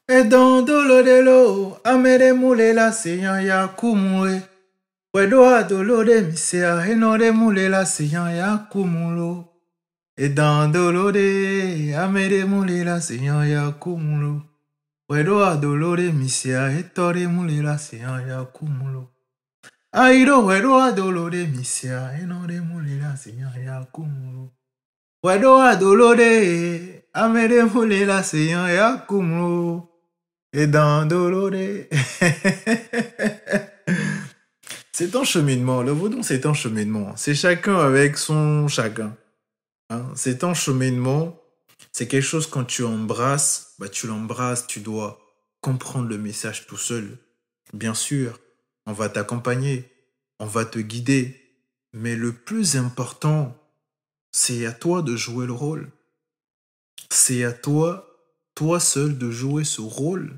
Edon dolodelo, amere mule la seyan ya kumue. Wedo adolode misea, enore mule la seyan ya kumulo. Edon dolode, amere mule la seyan ya kumulo. Wedo adolode misea, etore mule la seyan ya kumulo. Aido wedo adolode misea, enore mule la seyan ya kumulo. Wedo adolode, amere mule la seyan ya kumulo. Et dans Doloré. C'est un cheminement. Le vaudon, c'est un cheminement. C'est chacun avec son chacun. Hein? C'est un cheminement. C'est quelque chose quand tu embrasses, bah, tu l'embrasses, tu dois comprendre le message tout seul. Bien sûr, on va t'accompagner, on va te guider. Mais le plus important, c'est à toi de jouer le rôle. C'est à toi, toi seul, de jouer ce rôle.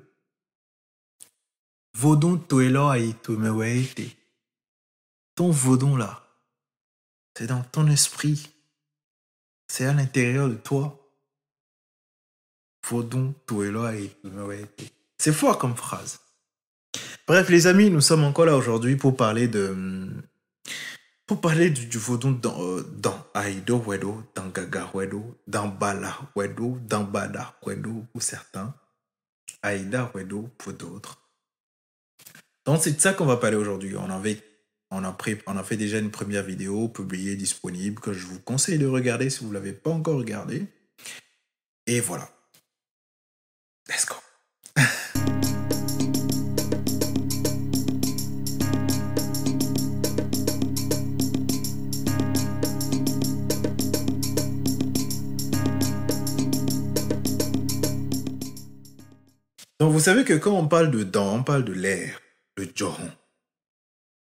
Vaudon toelo aitumewete. Ton vaudon là, c'est dans ton esprit. C'est à l'intérieur de toi. Vaudon toelo aitumewete. C'est fort comme phrase. Bref, les amis, nous sommes encore là aujourd'hui pour parler du vaudon dans Aido Wedo, dans Gaga Wedo, dans Bala Wedo, dans Bada Wedo pour certains, Aida Wedo pour d'autres. Donc c'est de ça qu'on va parler aujourd'hui. On a fait déjà une première vidéo publiée, disponible, que je vous conseille de regarder si vous ne l'avez pas encore regardé. Et voilà. Let's go. Donc vous savez que quand on parle de dents, on parle de l'air, le joron.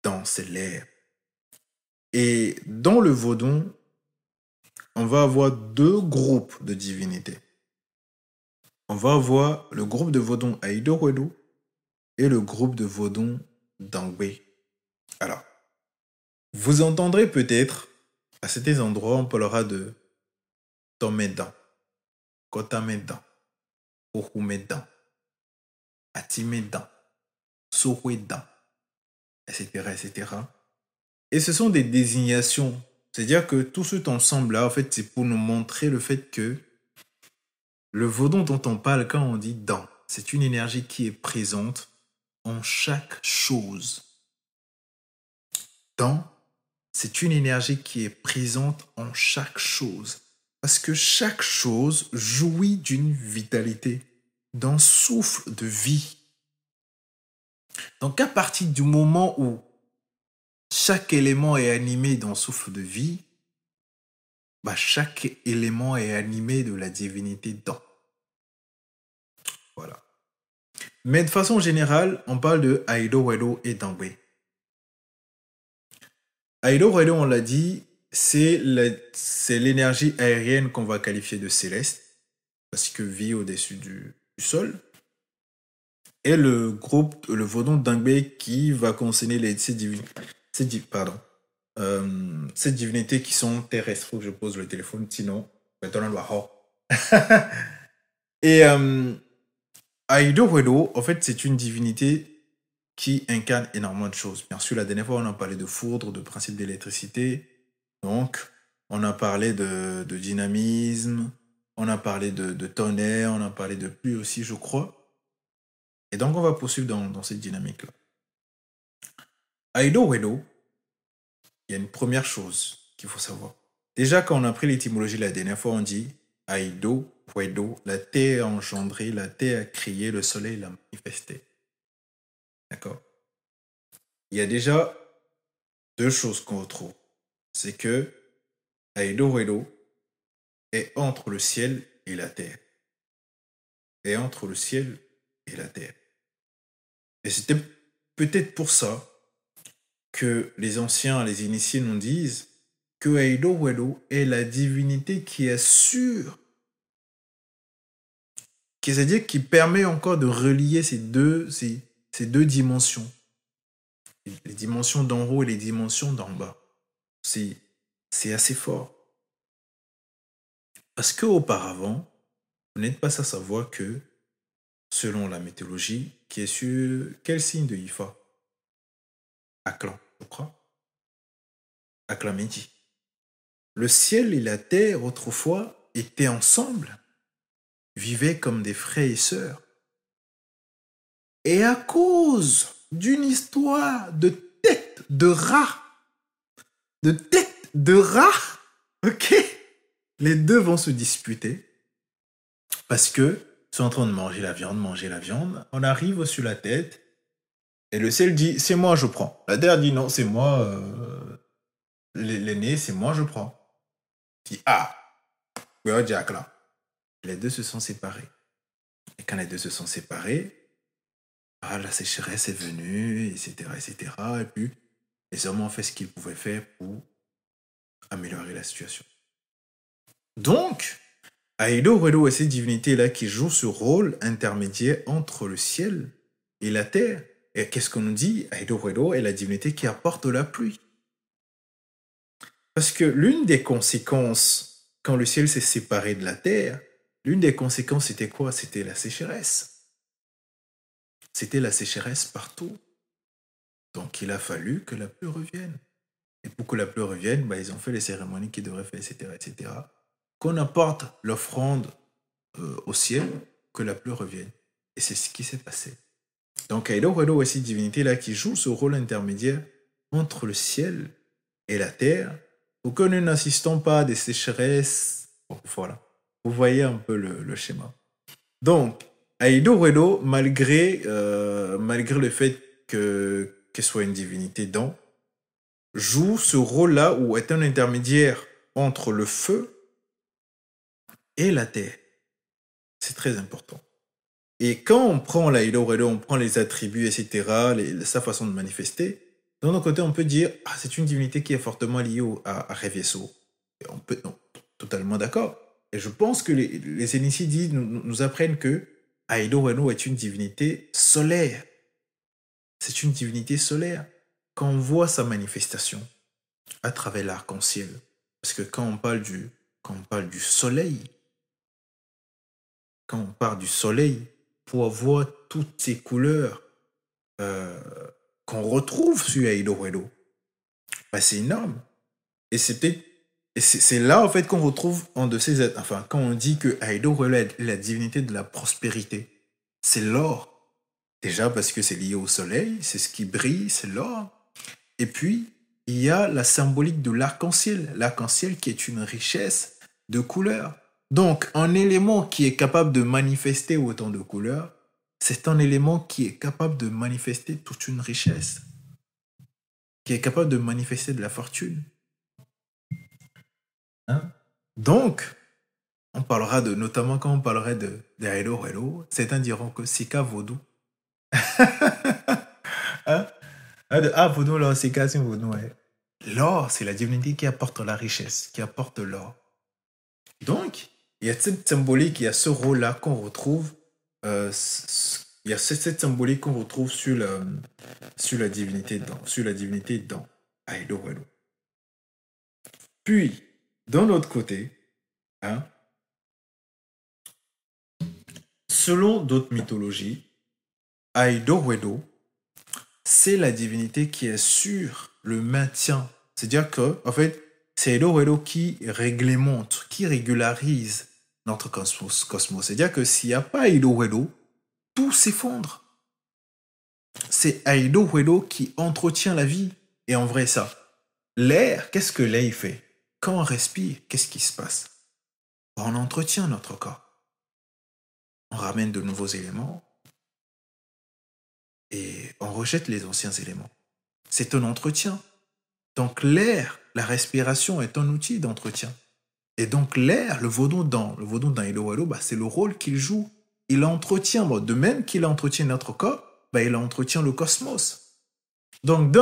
Dents, c'est l'air. Et dans le vaudon, on va avoir deux groupes de divinités. On va avoir le groupe de vaudon Aido Wedo et le groupe de vaudon Dangbe. Alors, vous entendrez peut-être, à certains endroits, on parlera de Tomedan, Kotamedan, Ohumedan, Atimedan, Sohuedan, etc., etc. Et ce sont des désignations. C'est-à-dire que tout cet ensemble-là, en fait, c'est pour nous montrer le fait que le vaudon dont on parle quand on dit dans, c'est une énergie qui est présente en chaque chose. Dans, c'est une énergie qui est présente en chaque chose. Parce que chaque chose jouit d'une vitalité, d'un souffle de vie. Donc à partir du moment où chaque élément est animé d'un souffle de vie, bah chaque élément est animé de la divinité dans. Voilà. Mais de façon générale, on parle de Aido Wedo et Dangbe. Aido Wedo, on l'a dit, c'est l'énergie aérienne qu'on va qualifier de céleste, parce que vit au-dessus du sol. Et le groupe, le vaudon Dangbe qui va concerner ces divinités qui sont terrestres. Faut que je pose le téléphone, sinon, et Aido Wedo, en fait, c'est une divinité qui incarne énormément de choses. Bien sûr, la dernière fois, on a parlé de foudre, de principe d'électricité. Donc, on a parlé de dynamisme, on a parlé de tonnerre, on a parlé de pluie aussi, je crois. Et donc, on va poursuivre dans cette dynamique-là. Aido Wedo, il y a une première chose qu'il faut savoir. Déjà, quand on a pris l'étymologie la dernière fois, on dit Aido Wedo, la terre a engendré, la terre a créé, le soleil l'a manifesté. D'accord? Il y a déjà deux choses qu'on retrouve. C'est que Aido Wedo est entre le ciel et la terre. Et entre le ciel et la terre. Et c'était peut-être pour ça que les anciens, les initiés nous disent que Aido Wedo est la divinité qui assure, c'est-à-dire qui permet encore de relier ces deux dimensions. Les dimensions d'en haut et les dimensions d'en bas. C'est assez fort. Parce qu'auparavant, vous n'êtes pas à savoir que selon la mythologie, qui est sur quel signe de Ifa? Aklan, je crois. Aklamedi. Le ciel et la terre, autrefois, étaient ensemble, vivaient comme des frères et sœurs. Et à cause d'une histoire de tête de rat, ok, les deux vont se disputer parce que ils sont en train de manger la viande. On arrive sur la tête et le ciel dit c'est moi, je prends. La terre dit non, c'est moi, l'aîné, c'est moi, je prends. Il dit ah, ouais, Jack là. Les deux se sont séparés. Et quand les deux se sont séparés, la sécheresse est venue, etc., etc. Et puis, les hommes ont fait ce qu'ils pouvaient faire pour améliorer la situation. Donc, Aido Redo est cette divinité-là qui joue ce rôle intermédiaire entre le ciel et la terre. Et qu'est-ce qu'on nous dit? Aido Redo est la divinité qui apporte la pluie. Parce que l'une des conséquences, quand le ciel s'est séparé de la terre, l'une des conséquences, c'était quoi? C'était la sécheresse. C'était la sécheresse partout. Donc, il a fallu que la pluie revienne. Et pour que la pluie revienne, ils ont fait les cérémonies qu'ils devraient faire, etc., etc. Qu'on apporte l'offrande au ciel, que la pluie revienne. Et c'est ce qui s'est passé. Donc, Aido Redo est cette divinité-là qui joue ce rôle intermédiaire entre le ciel et la terre pour que nous n'assistons pas à des sécheresses. Bon, voilà. Vous voyez un peu le schéma. Donc, Aido Redo, malgré le fait qu'elle soit une divinité dans, joue ce rôle-là où est un intermédiaire entre le feu et la terre. C'est très important. Et quand on prend l'Aido Redo, on prend les attributs, etc., sa façon de manifester, d'un autre côté, on peut dire c'est une divinité qui est fortement liée à Revieso. Et on peut, non, totalement d'accord. Et je pense que les initiés nous apprennent que Aido Redo est une divinité solaire. C'est une divinité solaire. Quand on voit sa manifestation à travers l'arc-en-ciel, parce que quand on parle du soleil, pour avoir toutes ces couleurs qu'on retrouve sur Aido Redo, c'est énorme. Et c'est là, en fait, qu'on retrouve quand on dit que Aido Redo est la divinité de la prospérité, c'est l'or. Déjà parce que c'est lié au soleil, c'est ce qui brille, c'est l'or. Et puis, il y a la symbolique de l'arc-en-ciel. L'arc-en-ciel qui est une richesse de couleurs. Donc, un élément qui est capable de manifester autant de couleurs, c'est un élément qui est capable de manifester toute une richesse. Qui est capable de manifester de la fortune. Donc, on parlera notamment quand on parlerait de Aido Redo, certains diront que Sika Vaudou. Vaudou, là, Sika, c'est Vaudou, ouais. L'or, c'est la divinité qui apporte la richesse, qui apporte l'or. Donc, il y a cette symbolique, il y a ce rôle-là qu'on retrouve, il y a cette symbolique qu'on retrouve sur la divinité dans Aido Redo. Puis, d'un autre côté, selon d'autres mythologies, Aido Redo, c'est la divinité qui assure le maintien. C'est-à-dire que, en fait, c'est Aido Redo qui réglemente, qui régularise notre cosmos. C'est-à-dire que s'il n'y a pas Aido Redo, tout s'effondre. C'est Aido Redo qui entretient la vie. Et en vrai, ça, l'air, qu'est-ce que l'air fait? Quand on respire, qu'est-ce qui se passe? On entretient notre corps. On ramène de nouveaux éléments et on rejette les anciens éléments. C'est un entretien. Donc l'air, la respiration est un outil d'entretien. Et donc l'air, le vaudou dans Aido Redo, c'est le rôle qu'il joue. Il entretient, de même qu'il entretient notre corps, il entretient le cosmos. Donc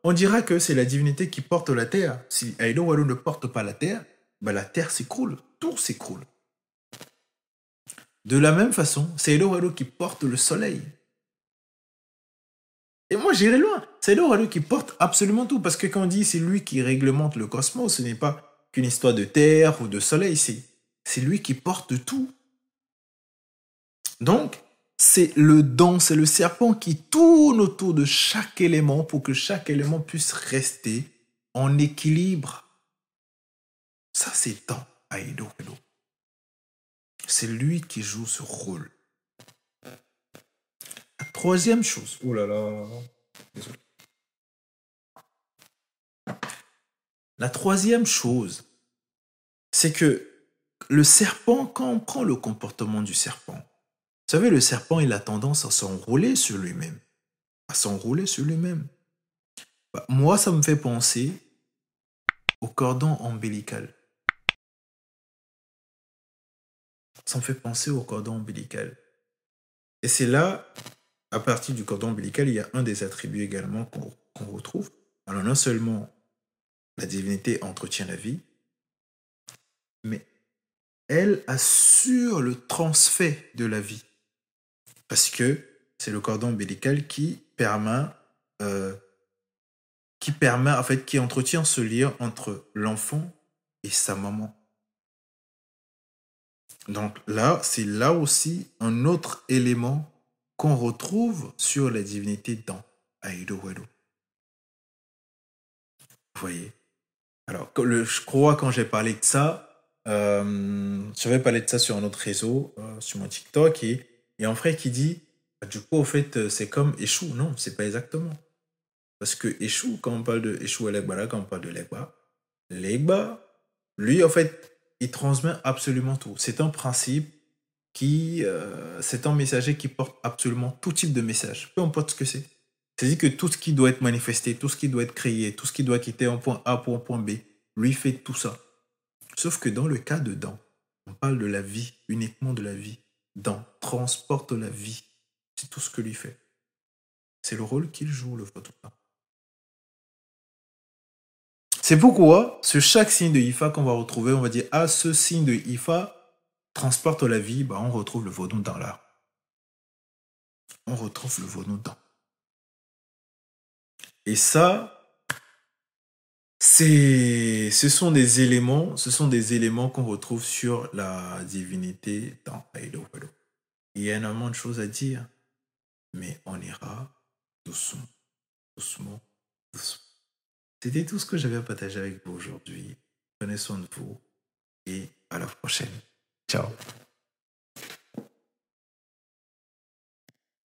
on dira que c'est la divinité qui porte la terre. Si Aido Redo ne porte pas la terre s'écroule, tout s'écroule. De la même façon, c'est Aido Redo qui porte le soleil. Et moi, j'irai loin. C'est Aido Redo qui porte absolument tout. Parce que quand on dit c'est lui qui réglemente le cosmos, ce n'est pas qu'une histoire de terre ou de soleil. C'est lui qui porte tout. Donc, c'est le dent, c'est le serpent qui tourne autour de chaque élément pour que chaque élément puisse rester en équilibre. Ça, c'est dent, Aido. C'est lui qui joue ce rôle. La troisième chose. Oh là là. Désolé. La troisième chose, c'est que le serpent, quand on prend le comportement du serpent, vous savez, le serpent, il a tendance à s'enrouler sur lui-même. Bah, moi, ça me fait penser au cordon ombilical. Et c'est là, à partir du cordon ombilical, il y a un des attributs également qu'on retrouve. Alors, non seulement la divinité entretient la vie, mais elle assure le transfert de la vie. Parce que c'est le cordon ombilical qui entretient ce lien entre l'enfant et sa maman. Donc là, c'est là aussi un autre élément qu'on retrouve sur la divinité dans Aido Wado. Vous voyez? Alors, je crois quand j'ai parlé de ça, j'avais parlé de ça sur un autre réseau, sur mon TikTok, et un frère qui dit, bah, du coup, au fait, c'est comme Eshu. Non, c'est pas exactement. Parce que Eshu, quand on parle de Eshu et Legba, quand on parle de Legba, lui, en fait, il transmet absolument tout. C'est un principe c'est un messager qui porte absolument tout type de message, peu importe ce que c'est. C'est-à-dire que tout ce qui doit être manifesté, tout ce qui doit être créé, tout ce qui doit quitter un point A pour un point B, lui fait tout ça. Sauf que dans le cas de Dan, on parle de la vie, uniquement de la vie. Dan transporte la vie. C'est tout ce que lui fait. C'est le rôle qu'il joue, le photographe. C'est pourquoi, sur chaque signe de Ifa qu'on va retrouver, on va dire, ah, ce signe de Ifa transporte la vie, bah, on retrouve le vaudou dans l'art. On retrouve le vaudou dans. Et ça, ce sont des éléments qu'on retrouve sur la divinité dans Aido Wado. Il y a énormément de choses à dire, mais on ira doucement, doucement, doucement. C'était tout ce que j'avais à partager avec vous aujourd'hui. Prenez soin de vous et à la prochaine. Ciao.